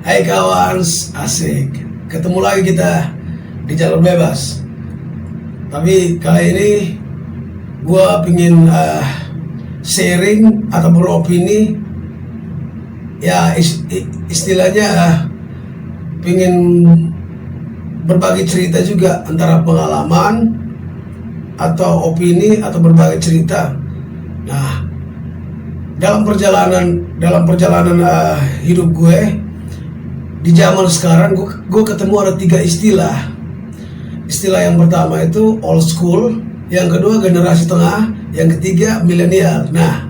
Hai kawan, asik. Ketemu lagi kita di jalur bebas. Tapi kali ini gua pingin sharing atau beropini. Ya istilahnya pingin berbagi cerita juga antara pengalaman atau opini atau berbagi cerita. Nah, dalam perjalanan hidup gue di zaman sekarang, gue ketemu ada 3 istilah. Istilah yang pertama itu old school, yang kedua generasi tengah, yang ketiga milenial. Nah,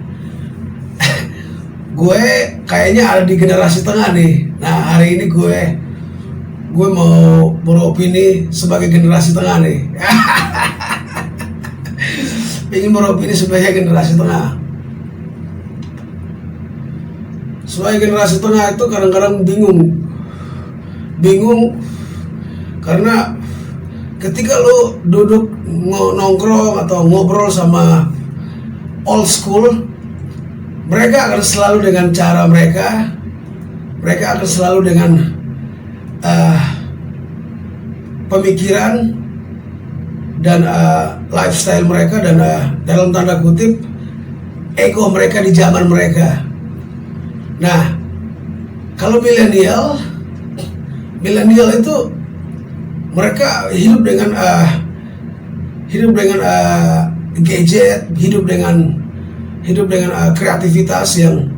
gue kayaknya ada di generasi tengah nih. Nah, hari ini gue mau beropini sebagai generasi tengah nih. Ingin beropini sebagai generasi tengah. Sebagai generasi tengah itu kadang-kadang bingung karena ketika lo duduk nongkrong atau ngobrol sama old school, mereka akan selalu dengan cara mereka akan selalu dengan pemikiran dan lifestyle mereka dan dalam tanda kutip ego mereka di zaman mereka. Nah, kalau milenial itu mereka hidup dengan gadget, hidup dengan kreativitas yang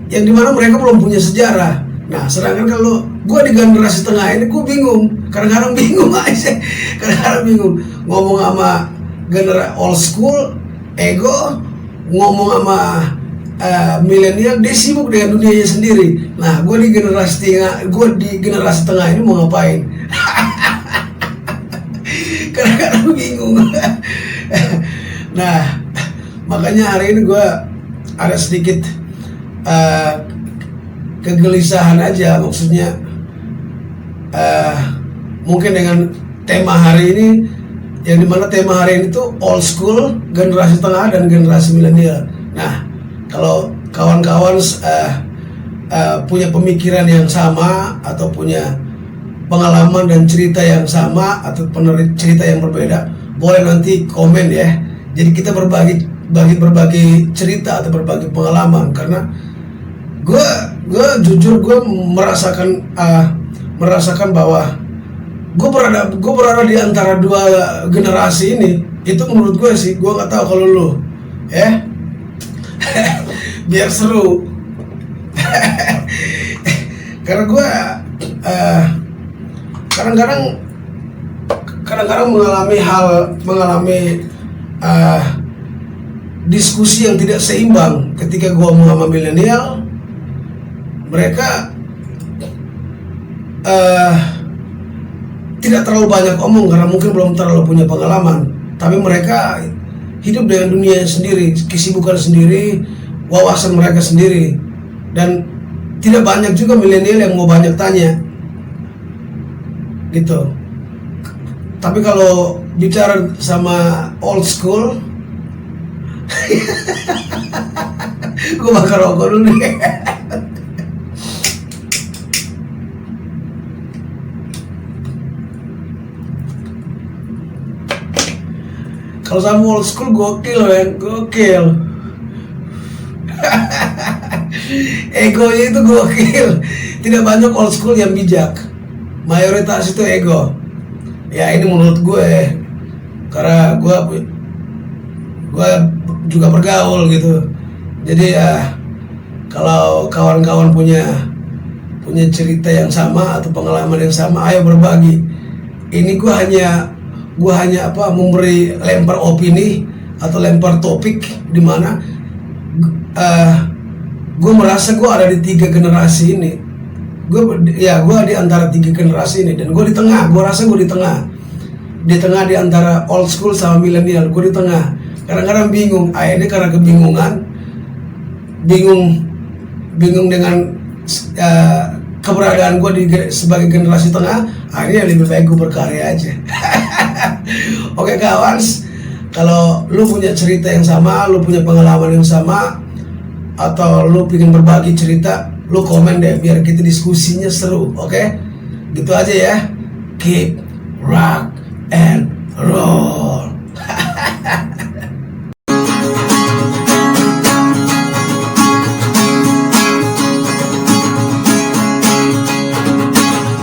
dimana mereka belum punya sejarah. Nah, sedangkan kalau gue di generasi tengah ini gue bingung, kadang-kadang bingung aja, ngomong sama generasi old school, ego, ngomong sama milenial, dia sibuk dengan dunianya sendiri. Nah, gue di generasi tengah ini mau ngapain? Kadang-kadang bingung. Nah, makanya hari ini gue ada sedikit kegelisahan aja, maksudnya mungkin dengan tema hari ini, yang dimana tema hari ini tuh old school, generasi tengah, dan generasi milenial. Nah, kalau kawan-kawan punya pemikiran yang sama atau punya pengalaman dan cerita yang sama atau cerita yang berbeda, boleh nanti komen ya. Jadi kita berbagi cerita atau berbagi pengalaman, karena gue jujur gue merasakan bahwa gue berada di antara 2 generasi ini. Itu menurut gue sih, gue nggak tahu kalau lu ya. Biar seru. Karena gue kadang-kadang mengalami diskusi yang tidak seimbang ketika gue ngomong sama milenial. Mereka tidak terlalu banyak omong karena mungkin belum terlalu punya pengalaman, tapi mereka hidup dengan dunia sendiri, kesibukan sendiri, wawasan mereka sendiri, dan tidak banyak juga milenial yang mau banyak tanya gitu. Tapi kalau bicara sama old school, gue bakar rokok dulu nih. Kalau sama old school gokil. Egonya itu gokil. Tidak banyak old school yang bijak. Mayoritas itu ego. Ya ini menurut gue, karena gue juga bergaul gitu. Jadi kalau kawan-kawan punya cerita yang sama atau pengalaman yang sama, ayo berbagi. Ini gue hanya memberi lempar opini atau lempar topik, di mana gue merasa gue ada di 3 generasi ini. Gue di antara 3 generasi ini, dan gue di tengah. Gue rasa gue di tengah di antara old school sama milenial. Gue di tengah. Kadang-kadang bingung. Ini karena kebingungan, bingung dengan keberadaan gue sebagai generasi tengah. Akhirnya lebih baik gue berkarya aja. Oke kawan, Kalau lu punya cerita yang sama, lu punya pengalaman yang sama, atau lu pengen berbagi cerita, lu komen deh biar kita diskusinya seru, oke? Gitu aja ya. Keep rock and roll.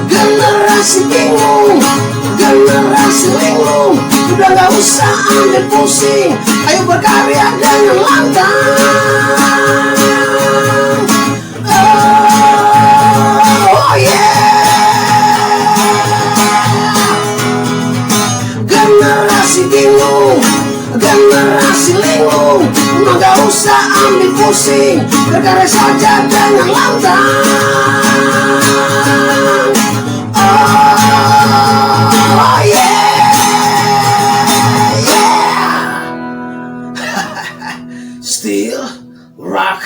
Generasi bingung, generasi linglung, udah gak usah ambil pusing, ayo berkarya dengan lantang. Oh yeah. Generasi bingung, generasi linglung, udah gak usah ambil pusing, berkarya saja dengan lantang. Oh yeah, yeah. Still rock